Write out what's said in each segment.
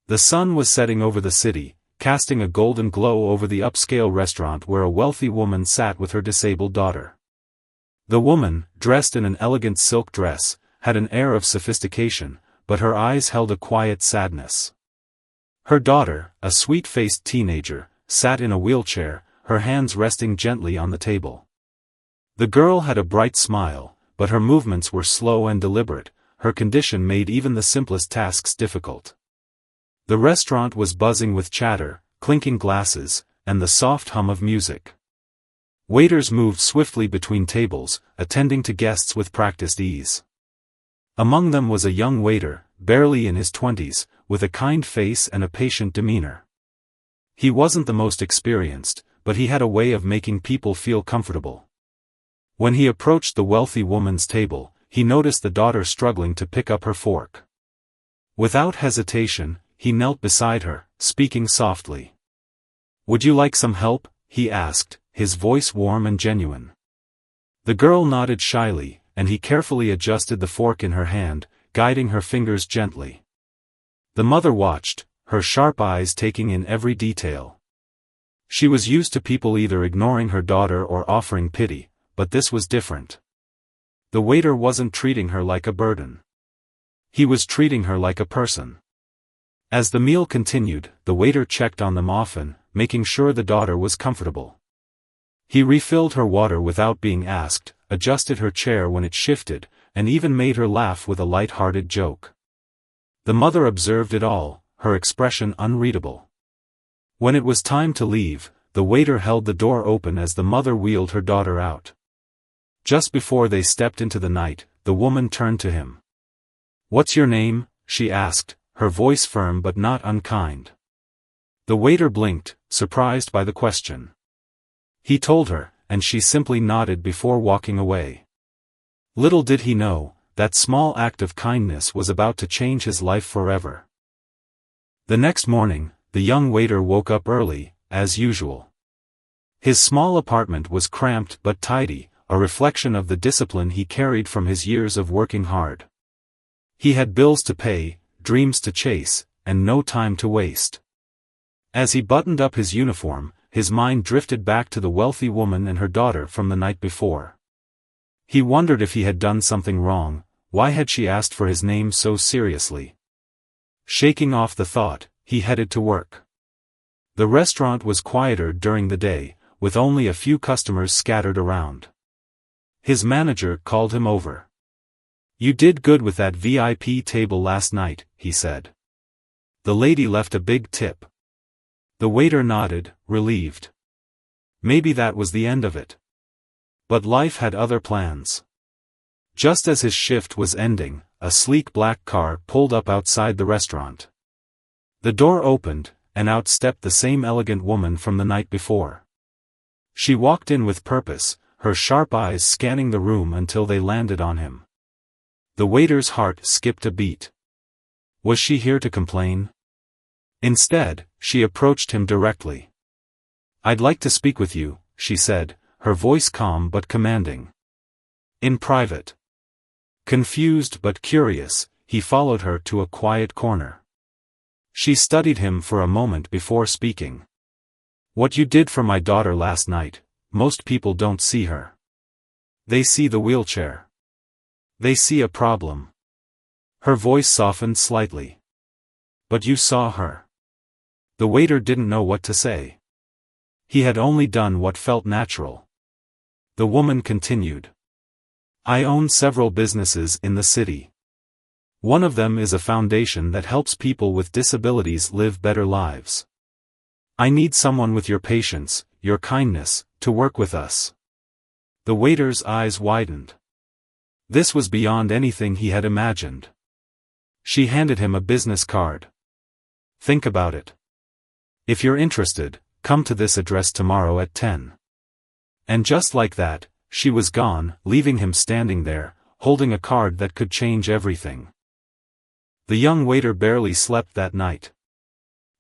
The sun was setting over the city, casting a golden glow over the upscale restaurant where a wealthy woman sat with her disabled daughter. The woman, dressed in an elegant silk dress, had an air of sophistication, but her eyes held a quiet sadness. Her daughter, a sweet-faced teenager, sat in a wheelchair, her hands resting gently on the table. The girl had a bright smile, but her movements were slow and deliberate. Her condition made even the simplest tasks difficult. The restaurant was buzzing with chatter, clinking glasses, and the soft hum of music. Waiters moved swiftly between tables, attending to guests with practiced ease. Among them was a young waiter, barely in his 20s, with a kind face and a patient demeanor. He wasn't the most experienced, but he had a way of making people feel comfortable. When he approached the wealthy woman's table, he noticed the daughter struggling to pick up her fork. Without hesitation, he knelt beside her, speaking softly. "Would you like some help?" he asked, his voice warm and genuine. The girl nodded shyly, and he carefully adjusted the fork in her hand, guiding her fingers gently. The mother watched, her sharp eyes taking in every detail. She was used to people either ignoring her daughter or offering pity, but this was different. The waiter wasn't treating her like a burden. He was treating her like a person. As the meal continued, the waiter checked on them often, making sure the daughter was comfortable. He refilled her water without being asked, adjusted her chair when it shifted, and even made her laugh with a light-hearted joke. The mother observed it all, her expression unreadable. When it was time to leave, the waiter held the door open as the mother wheeled her daughter out. Just before they stepped into the night, the woman turned to him. "What's your name?" she asked, her voice firm but not unkind. The waiter blinked, surprised by the question. He told her, and she simply nodded before walking away. Little did he know, that small act of kindness was about to change his life forever. The next morning, the young waiter woke up early, as usual. His small apartment was cramped but tidy, a reflection of the discipline he carried from his years of working hard. He had bills to pay, dreams to chase, and no time to waste. As he buttoned up his uniform, his mind drifted back to the wealthy woman and her daughter from the night before. He wondered if he had done something wrong. Why had she asked for his name so seriously? Shaking off the thought, he headed to work. The restaurant was quieter during the day, with only a few customers scattered around. His manager called him over. "You did good with that VIP table last night," he said. "The lady left a big tip." The waiter nodded, relieved. Maybe that was the end of it. But life had other plans. Just as his shift was ending, a sleek black car pulled up outside the restaurant. The door opened, and out stepped the same elegant woman from the night before. She walked in with purpose, her sharp eyes scanning the room until they landed on him. The waiter's heart skipped a beat. Was she here to complain? Instead, she approached him directly. "I'd like to speak with you," she said, her voice calm but commanding. "In private." Confused but curious, he followed her to a quiet corner. She studied him for a moment before speaking. "What you did for my daughter last night, most people don't see her. They see the wheelchair. They see a problem." Her voice softened slightly. "But you saw her." The waiter didn't know what to say. He had only done what felt natural. The woman continued. "I own several businesses in the city. One of them is a foundation that helps people with disabilities live better lives. I need someone with your patience, your kindness, to work with us." The waiter's eyes widened. This was beyond anything he had imagined. She handed him a business card. "Think about it. If you're interested, come to this address tomorrow at 10. And just like that, she was gone, leaving him standing there, holding a card that could change everything. The young waiter barely slept that night.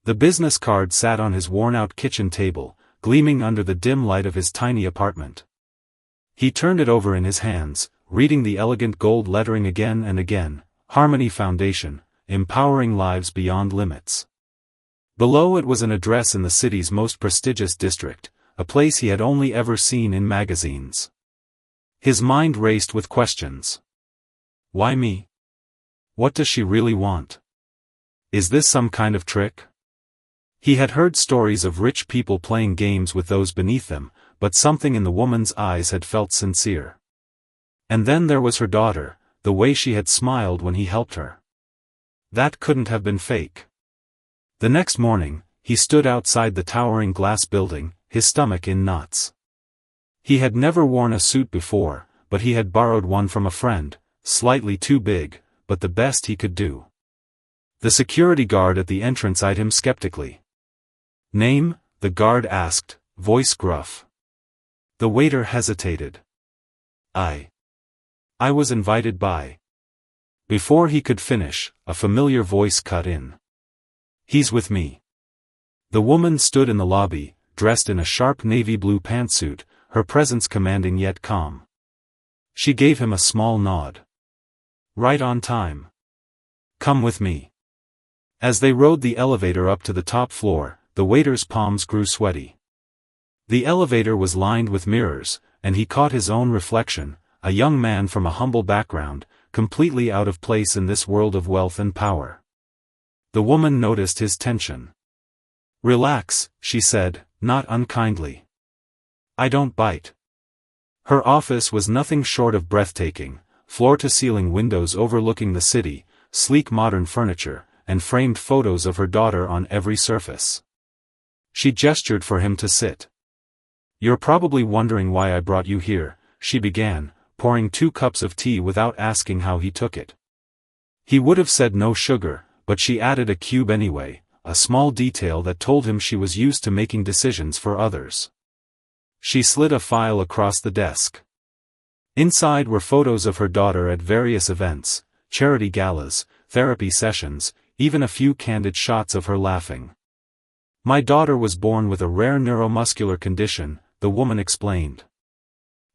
The business card sat on his worn-out kitchen table, gleaming under the dim light of his tiny apartment. He turned it over in his hands, reading the elegant gold lettering again and again: Harmony Foundation, empowering lives beyond limits. Below it was an address in the city's most prestigious district, a place he had only ever seen in magazines. His mind raced with questions. Why me? What does she really want? Is this some kind of trick? He had heard stories of rich people playing games with those beneath them, but something in the woman's eyes had felt sincere. And then there was her daughter, the way she had smiled when he helped her. That couldn't have been fake. The next morning, he stood outside the towering glass building, his stomach in knots. He had never worn a suit before, but he had borrowed one from a friend, slightly too big, but the best he could do. The security guard at the entrance eyed him skeptically. Name? The guard asked, voice gruff. The waiter hesitated. I was invited by. Before he could finish, a familiar voice cut in. He's with me. The woman stood in the lobby, dressed in a sharp navy blue pantsuit, her presence commanding yet calm. She gave him a small nod. Right on time. Come with me. As they rode the elevator up to the top floor, the waiter's palms grew sweaty. The elevator was lined with mirrors, and he caught his own reflection, a young man from a humble background, completely out of place in this world of wealth and power. The woman noticed his tension. Relax, she said, not unkindly. I don't bite. Her office was nothing short of breathtaking, floor-to-ceiling windows overlooking the city, sleek modern furniture, and framed photos of her daughter on every surface. She gestured for him to sit. You're probably wondering why I brought you here, she began, pouring 2 cups of tea without asking how he took it. He would have said no sugar, but she added a cube anyway, a small detail that told him she was used to making decisions for others. She slid a file across the desk. Inside were photos of her daughter at various events, charity galas, therapy sessions, even a few candid shots of her laughing. My daughter was born with a rare neuromuscular condition, the woman explained.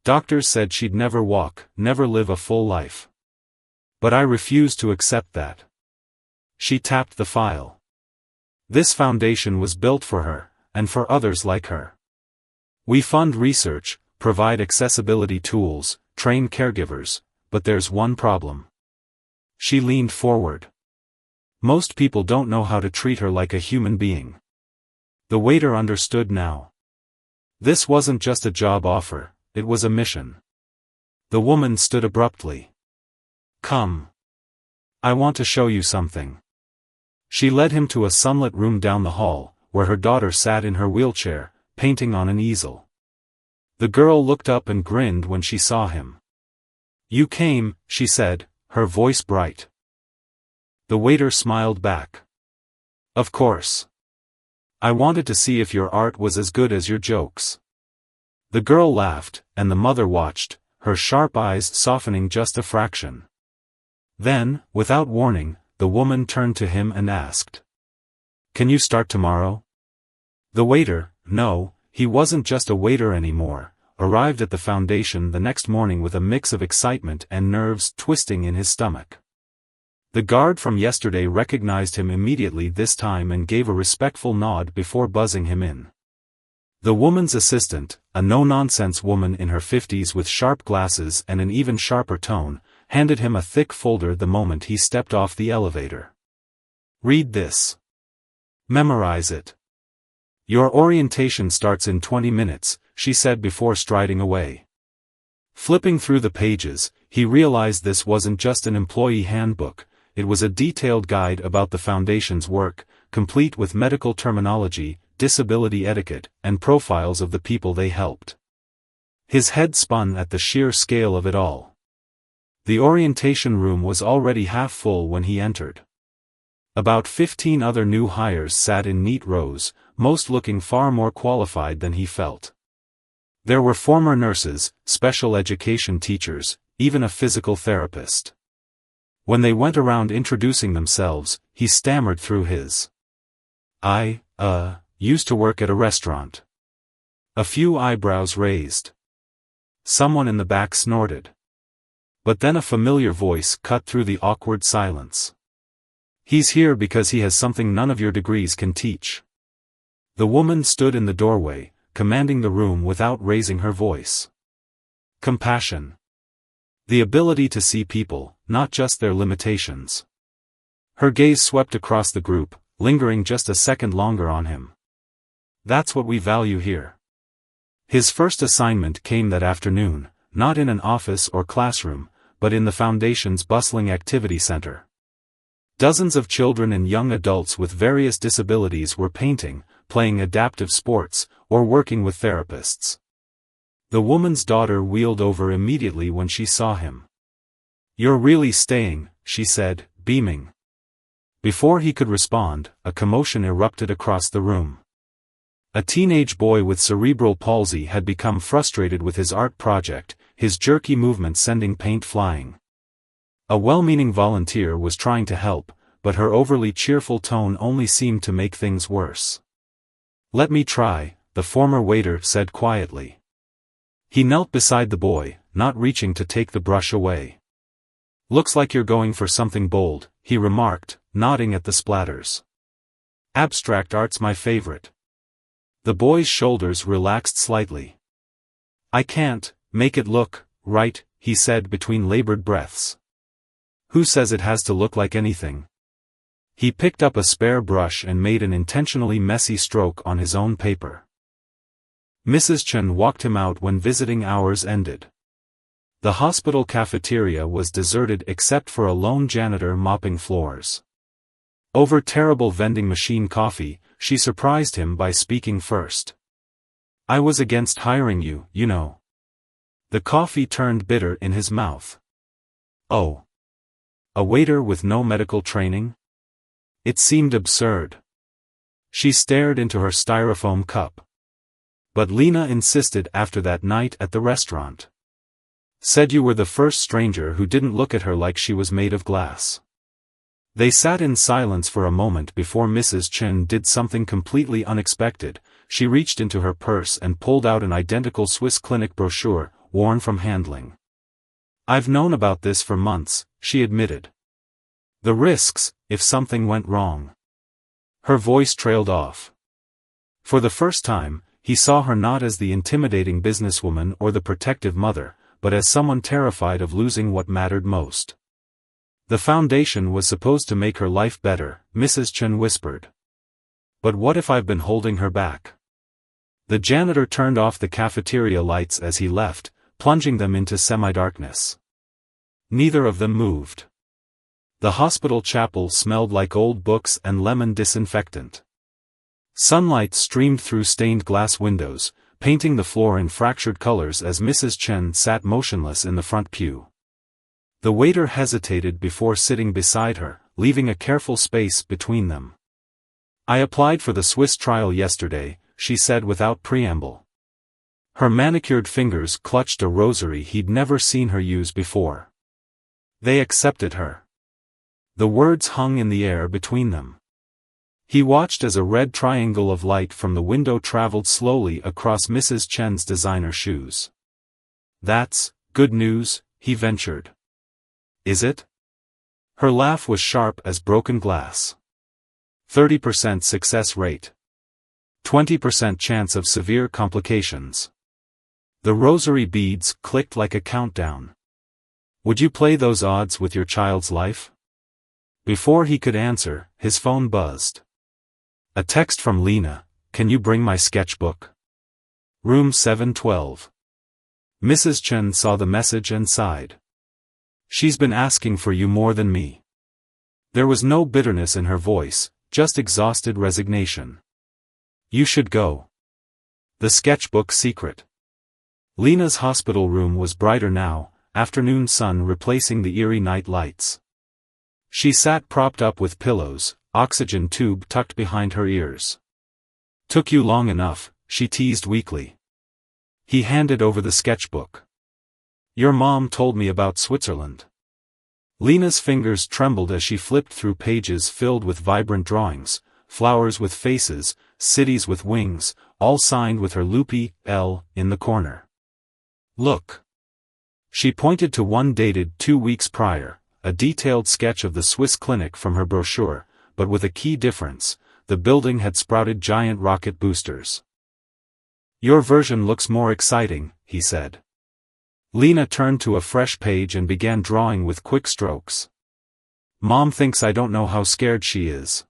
Doctors said she'd never walk, never live a full life. But I refused to accept that. She tapped the file. This foundation was built for her, and for others like her. We fund research, provide accessibility tools, train caregivers, but there's one problem. She leaned forward. Most people don't know how to treat her like a human being. The waiter understood now. This wasn't just a job offer, it was a mission. The woman stood abruptly. Come. I want to show you something. She led him to a sunlit room down the hall, where her daughter sat in her wheelchair, painting on an easel. The girl looked up and grinned when she saw him. You came, she said, her voice bright. The waiter smiled back. Of course. I wanted to see if your art was as good as your jokes. The girl laughed, and the mother watched, her sharp eyes softening just a fraction. Then, without warning, the woman turned to him and asked. Can you start tomorrow? The waiter, no, he wasn't just a waiter anymore, arrived at the foundation the next morning with a mix of excitement and nerves twisting in his stomach. The guard from yesterday recognized him immediately this time and gave a respectful nod before buzzing him in. The woman's assistant, a no-nonsense woman in her 50s with sharp glasses and an even sharper tone, handed him a thick folder the moment he stepped off the elevator. Read this. Memorize it. Your orientation starts in 20 minutes, she said before striding away. Flipping through the pages, he realized this wasn't just an employee handbook, it was a detailed guide about the Foundation's work, complete with medical terminology, disability etiquette, and profiles of the people they helped. His head spun at the sheer scale of it all. The orientation room was already half full when he entered. About 15 other new hires sat in neat rows, most looking far more qualified than he felt. There were former nurses, special education teachers, even a physical therapist. When they went around introducing themselves, he stammered through his. I used to work at a restaurant. A few eyebrows raised. Someone in the back snorted. But then a familiar voice cut through the awkward silence. He's here because he has something none of your degrees can teach. The woman stood in the doorway, commanding the room without raising her voice. Compassion. The ability to see people, not just their limitations. Her gaze swept across the group, lingering just a second longer on him. That's what we value here. His first assignment came that afternoon, not in an office or classroom, but in the Foundation's bustling activity center. Dozens of children and young adults with various disabilities were painting, playing adaptive sports, or working with therapists. The woman's daughter wheeled over immediately when she saw him. "You're really staying," she said, beaming. Before he could respond, a commotion erupted across the room. A teenage boy with cerebral palsy had become frustrated with his art project, his jerky movements sending paint flying. A well-meaning volunteer was trying to help, but her overly cheerful tone only seemed to make things worse. "Let me try," the former waiter said quietly. He knelt beside the boy, not reaching to take the brush away. "Looks like you're going for something bold," he remarked, nodding at the splatters. "Abstract art's my favorite." The boy's shoulders relaxed slightly. "I can't make it look right," he said between labored breaths. "Who says it has to look like anything?" He picked up a spare brush and made an intentionally messy stroke on his own paper. Mrs. Chen walked him out when visiting hours ended. The hospital cafeteria was deserted except for a lone janitor mopping floors. Over terrible vending machine coffee, she surprised him by speaking first. "I was against hiring you, you know." The coffee turned bitter in his mouth. "Oh. A waiter with no medical training?" It seemed absurd. She stared into her styrofoam cup. "But Lena insisted after that night at the restaurant. Said you were the first stranger who didn't look at her like she was made of glass." They sat in silence for a moment before Mrs. Chen did something completely unexpected. She reached into her purse and pulled out an identical Swiss clinic brochure, worn from handling. "I've known about this for months," she admitted. "The risks, if something went wrong." Her voice trailed off. For the first time, he saw her not as the intimidating businesswoman or the protective mother, but as someone terrified of losing what mattered most. "The Foundation was supposed to make her life better," Mrs. Chen whispered. "But what if I've been holding her back?" The janitor turned off the cafeteria lights as he left, plunging them into semi-darkness. Neither of them moved. The hospital chapel smelled like old books and lemon disinfectant. Sunlight streamed through stained glass windows, painting the floor in fractured colors as Mrs. Chen sat motionless in the front pew. The waiter hesitated before sitting beside her, leaving a careful space between them. "I applied for the Swiss trial yesterday," she said without preamble. Her manicured fingers clutched a rosary he'd never seen her use before. "They accepted her." The words hung in the air between them. He watched as a red triangle of light from the window traveled slowly across Mrs. Chen's designer shoes. "That's good news," he ventured. "Is it?" Her laugh was sharp as broken glass. 30% success rate. 20% chance of severe complications. The rosary beads clicked like a countdown. "Would you play those odds with your child's life?" Before he could answer, his phone buzzed. A text from Lena: "Can you bring my sketchbook? Room 712. Mrs. Chen saw the message and sighed. "She's been asking for you more than me." There was no bitterness in her voice, just exhausted resignation. "You should go." The sketchbook secret. Lena's hospital room was brighter now, afternoon sun replacing the eerie night lights. She sat propped up with pillows, oxygen tube tucked behind her ears. "Took you long enough," she teased weakly. He handed over the sketchbook. "Your mom told me about Switzerland." Lena's fingers trembled as she flipped through pages filled with vibrant drawings, flowers with faces, cities with wings, all signed with her loopy L in the corner. "Look." She pointed to one dated 2 weeks prior, a detailed sketch of the Swiss clinic from her brochure, but with a key difference: the building had sprouted giant rocket boosters. "Your version looks more exciting," he said. Lena turned to a fresh page and began drawing with quick strokes. "Mom thinks I don't know how scared she is.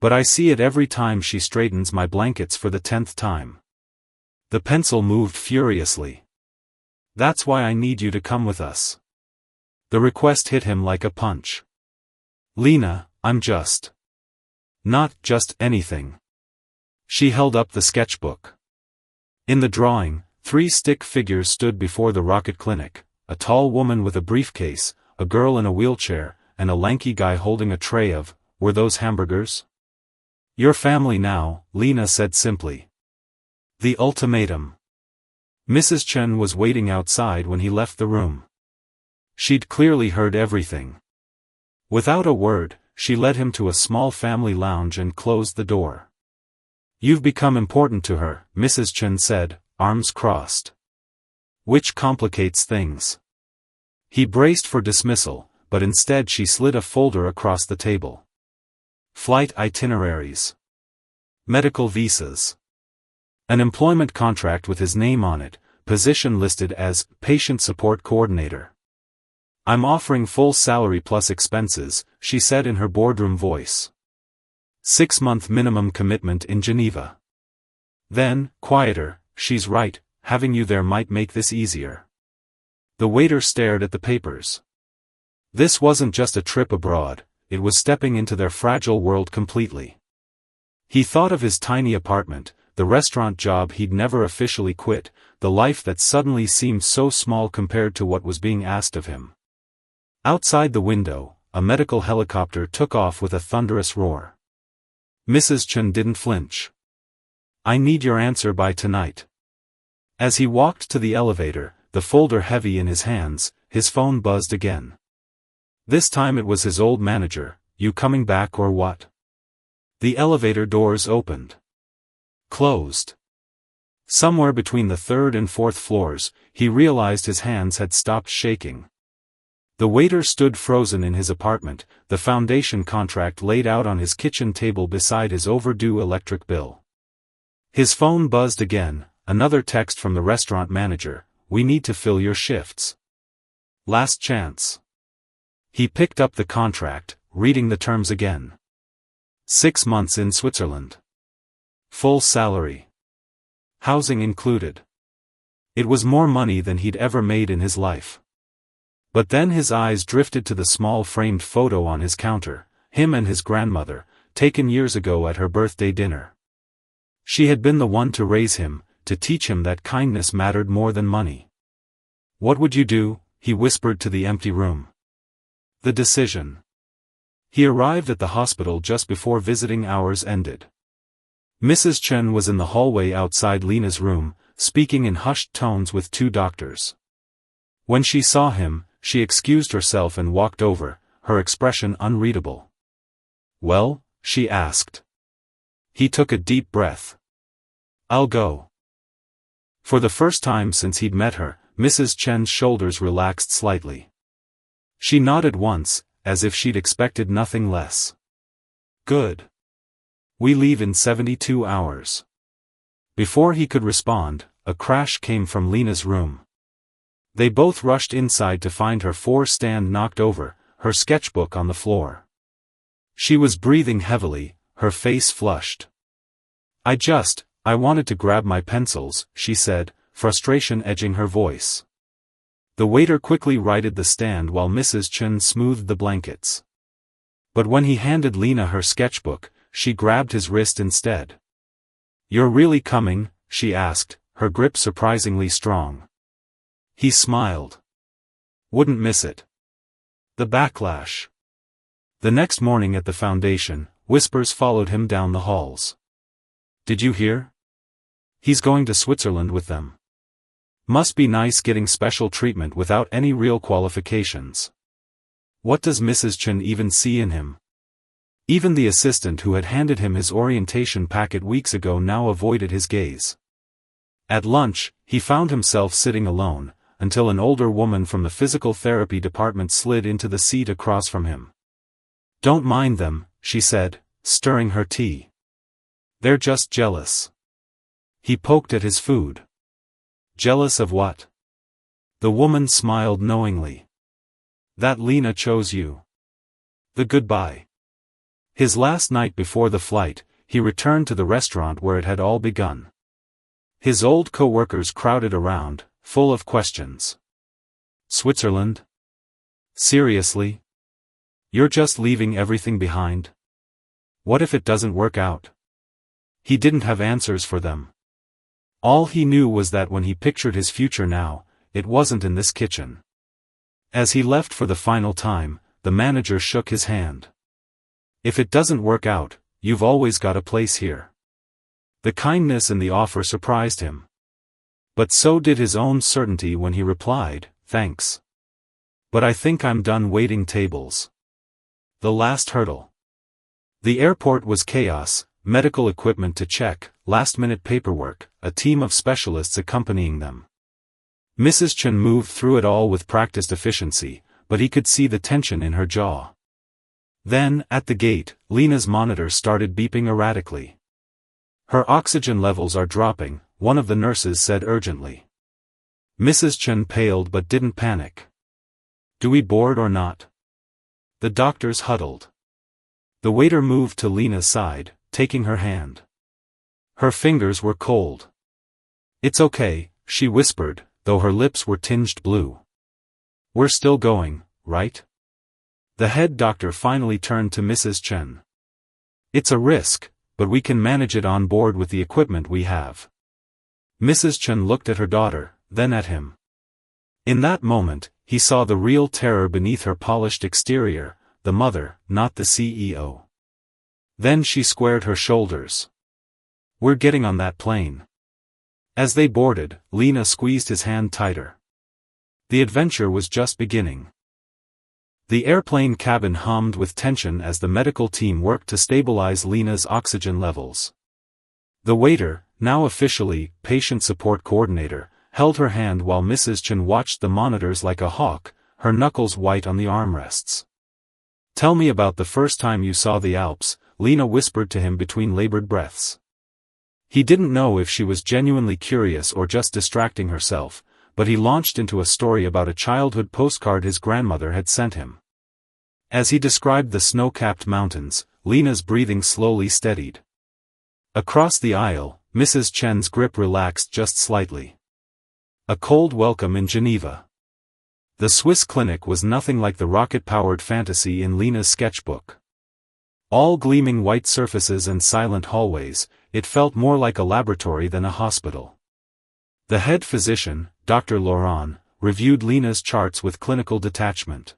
But I see it every time she straightens my blankets for the 10th time." The pencil moved furiously. "That's why I need you to come with us." The request hit him like a punch. "Lena, I'm just... not just anything." She held up the sketchbook. In the drawing, 3 stick figures stood before the rocket clinic: a tall woman with a briefcase, a girl in a wheelchair, and a lanky guy holding a tray of, were those hamburgers? "Your family now," Lena said simply. The ultimatum. Mrs. Chen was waiting outside when he left the room. She'd clearly heard everything. Without a word, she led him to a small family lounge and closed the door. "You've become important to her," Mrs. Chen said, arms crossed. "Which complicates things." He braced for dismissal, but instead she slid a folder across the table. Flight itineraries. Medical visas. An employment contract with his name on it, position listed as Patient Support Coordinator. "I'm offering full salary plus expenses," she said in her boardroom voice. 6-month minimum commitment in Geneva. Then, quieter, "She's right, having you there might make this easier." The waiter stared at the papers. This wasn't just a trip abroad, it was stepping into their fragile world completely. He thought of his tiny apartment, the restaurant job he'd never officially quit, the life that suddenly seemed so small compared to what was being asked of him. Outside the window, a medical helicopter took off with a thunderous roar. Mrs. Chen didn't flinch. "I need your answer by tonight." As he walked to the elevator, the folder heavy in his hands, his phone buzzed again. This time it was his old manager. "You coming back or what?" The elevator doors opened. Closed. Somewhere between the 3rd and 4th floors, he realized his hands had stopped shaking. The waiter stood frozen in his apartment, the foundation contract laid out on his kitchen table beside his overdue electric bill. His phone buzzed again, another text from the restaurant manager: "We need to fill your shifts. Last chance." He picked up the contract, reading the terms again. 6 months in Switzerland. Full salary. Housing included. It was more money than he'd ever made in his life. But then his eyes drifted to the small framed photo on his counter, him and his grandmother, taken years ago at her birthday dinner. She had been the one to raise him, to teach him that kindness mattered more than money. "What would you do?" he whispered to the empty room. The decision. He arrived at the hospital just before visiting hours ended. Mrs. Chen was in the hallway outside Lena's room, speaking in hushed tones with 2 doctors. When she saw him, she excused herself and walked over, her expression unreadable. "Well?" she asked. He took a deep breath. "I'll go." For the first time since he'd met her, Mrs. Chen's shoulders relaxed slightly. She nodded once, as if she'd expected nothing less. "Good. We leave in 72 hours. Before he could respond, a crash came from Lena's room. They both rushed inside to find her 4-stand knocked over, her sketchbook on the floor. She was breathing heavily, her face flushed. I wanted to grab my pencils," she said, frustration edging her voice. The waiter quickly righted the stand while Mrs. Chen smoothed the blankets. But when he handed Lena her sketchbook, she grabbed his wrist instead. "You're really coming?" she asked, her grip surprisingly strong. He smiled. "Wouldn't miss it." The backlash. The next morning at the foundation, whispers followed him down the halls. "Did you hear? He's going to Switzerland with them. Must be nice getting special treatment without any real qualifications. What does Mrs. Chen even see in him?" Even the assistant who had handed him his orientation packet weeks ago now avoided his gaze. At lunch, he found himself sitting alone, until an older woman from the physical therapy department slid into the seat across from him. "Don't mind them," she said, stirring her tea. "They're just jealous." He poked at his food. "Jealous of what?" The woman smiled knowingly. "That Lena chose you." The goodbye. His last night before the flight, he returned to the restaurant where it had all begun. His old co-workers crowded around, full of questions. "Switzerland? Seriously? You're just leaving everything behind? What if it doesn't work out?" He didn't have answers for them. All he knew was that when he pictured his future now, it wasn't in this kitchen. As he left for the final time, the manager shook his hand. "If it doesn't work out, you've always got a place here." The kindness in the offer surprised him. But so did his own certainty when he replied, "Thanks. But I think I'm done waiting tables." The last hurdle. The airport was chaos, medical equipment to check, last-minute paperwork, a team of specialists accompanying them. Mrs. Chen moved through it all with practiced efficiency, but he could see the tension in her jaw. Then, at the gate, Lena's monitor started beeping erratically. "Her oxygen levels are dropping," one of the nurses said urgently. Mrs. Chen paled but didn't panic. "Do we board or not?" The doctors huddled. The waiter moved to Lena's side, taking her hand. Her fingers were cold. "It's okay," she whispered, though her lips were tinged blue. "We're still going, right?" The head doctor finally turned to Mrs. Chen. "It's a risk, but we can manage it on board with the equipment we have." Mrs. Chen looked at her daughter, then at him. In that moment, he saw the real terror beneath her polished exterior, the mother, not the CEO. Then she squared her shoulders. "We're getting on that plane." As they boarded, Lena squeezed his hand tighter. The adventure was just beginning. The airplane cabin hummed with tension as the medical team worked to stabilize Lena's oxygen levels. The waiter, now officially patient support coordinator, held her hand while Mrs. Chen watched the monitors like a hawk, her knuckles white on the armrests. "Tell me about the first time you saw the Alps," Lena whispered to him between labored breaths. He didn't know if she was genuinely curious or just distracting herself, but he launched into a story about a childhood postcard his grandmother had sent him. As he described the snow-capped mountains, Lena's breathing slowly steadied. Across the aisle, Mrs. Chen's grip relaxed just slightly. A cold welcome in Geneva. The Swiss clinic was nothing like the rocket-powered fantasy in Lena's sketchbook. All gleaming white surfaces and silent hallways, it felt more like a laboratory than a hospital. The head physician, Dr. Laurent, reviewed Lena's charts with clinical detachment.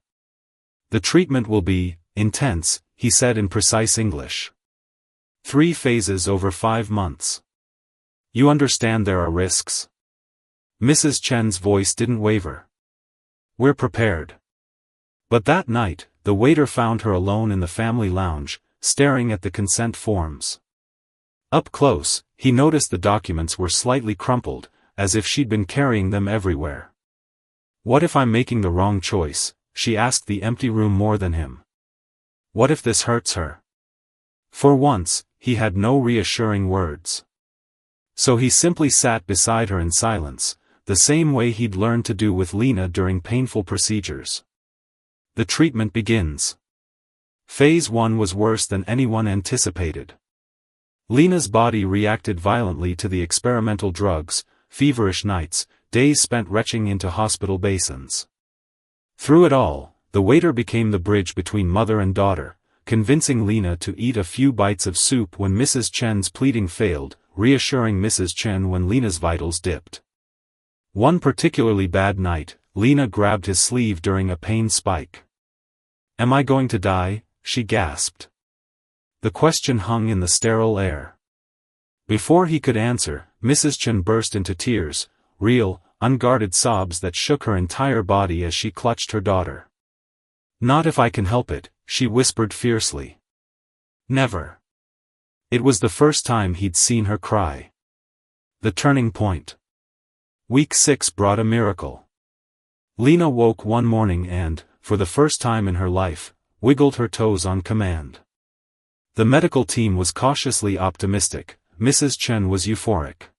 "The treatment will be intense," he said in precise English. 3 phases over 5 months. "You understand there are risks?" Mrs. Chen's voice didn't waver. "We're prepared." But that night, the waiter found her alone in the family lounge, staring at the consent forms. Up close, he noticed the documents were slightly crumpled, as if she'd been carrying them everywhere. "What if I'm making the wrong choice?" she asked the empty room more than him. "What if this hurts her?" For once, he had no reassuring words. So he simply sat beside her in silence, the same way he'd learned to do with Lena during painful procedures. The treatment begins. Phase 1 was worse than anyone anticipated. Lena's body reacted violently to the experimental drugs, feverish nights, days spent retching into hospital basins. Through it all, the waiter became the bridge between mother and daughter, convincing Lena to eat a few bites of soup when Mrs. Chen's pleading failed, reassuring Mrs. Chen when Lena's vitals dipped. One particularly bad night, Lena grabbed his sleeve during a pain spike. "Am I going to die?" she gasped. The question hung in the sterile air. Before he could answer, Mrs. Chen burst into tears, real, unguarded sobs that shook her entire body as she clutched her daughter. "Not if I can help it," she whispered fiercely. Never. It was the first time he'd seen her cry. The turning point. Week 6 brought a miracle. Lena woke one morning and, for the first time in her life, wiggled her toes on command. The medical team was cautiously optimistic. Mrs. Chen was euphoric.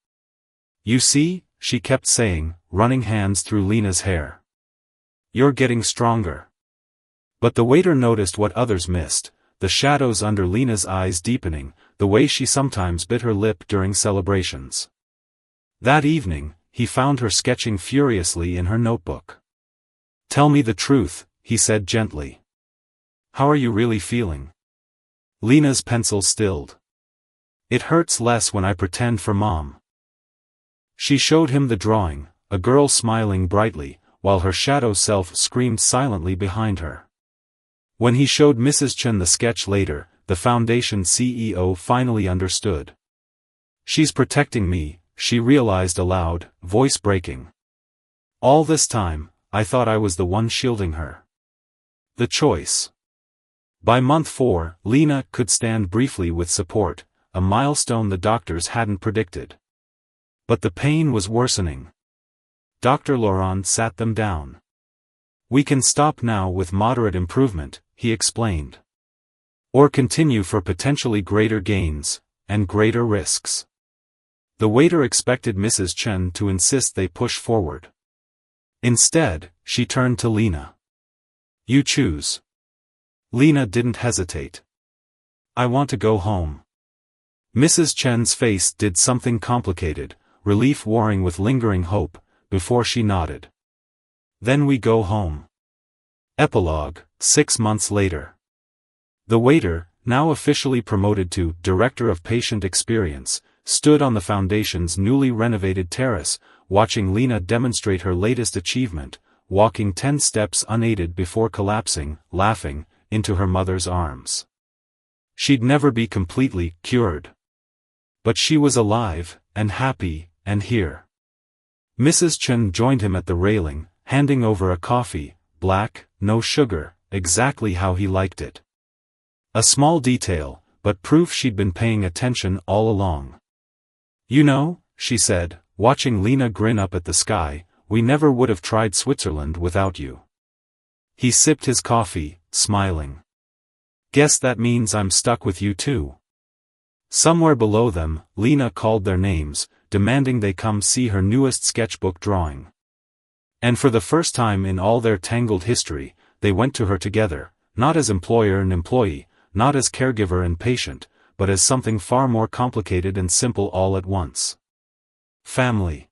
"You see," she kept saying, running hands through Lena's hair. "You're getting stronger." But the waiter noticed what others missed, the shadows under Lena's eyes deepening, the way she sometimes bit her lip during celebrations. That evening, he found her sketching furiously in her notebook. "Tell me the truth," he said gently. "How are you really feeling?" Lena's pencil stilled. "It hurts less when I pretend for Mom." She showed him the drawing, a girl smiling brightly, while her shadow self screamed silently behind her. When he showed Mrs. Chen the sketch later, the Foundation CEO finally understood. "She's protecting me," she realized aloud, voice breaking. "All this time, I thought I was the one shielding her." The choice. By month 4, Lena could stand briefly with support, a milestone the doctors hadn't predicted. But the pain was worsening. Dr. Laurent sat them down. "We can stop now with moderate improvement," he explained. "Or continue for potentially greater gains, and greater risks." The waiter expected Mrs. Chen to insist they push forward. Instead, she turned to Lena. "You choose." Lena didn't hesitate. "I want to go home." Mrs. Chen's face did something complicated, relief warring with lingering hope, before she nodded. "Then we go home." Epilogue, 6 months later. The waiter, now officially promoted to Director of Patient Experience, stood on the Foundation's newly renovated terrace, watching Lena demonstrate her latest achievement, walking 10 steps unaided before collapsing, laughing, into her mother's arms. She'd never be completely cured. But she was alive, and happy, and here. Mrs. Chen joined him at the railing, handing over a coffee, black, no sugar, exactly how he liked it. A small detail, but proof she'd been paying attention all along. "You know," she said, watching Lena grin up at the sky, "we never would have tried Switzerland without you." He sipped his coffee, smiling. "Guess that means I'm stuck with you too." Somewhere below them, Lena called their names, demanding they come see her newest sketchbook drawing. And for the first time in all their tangled history, they went to her together, not as employer and employee, not as caregiver and patient, but as something far more complicated and simple all at once. Family.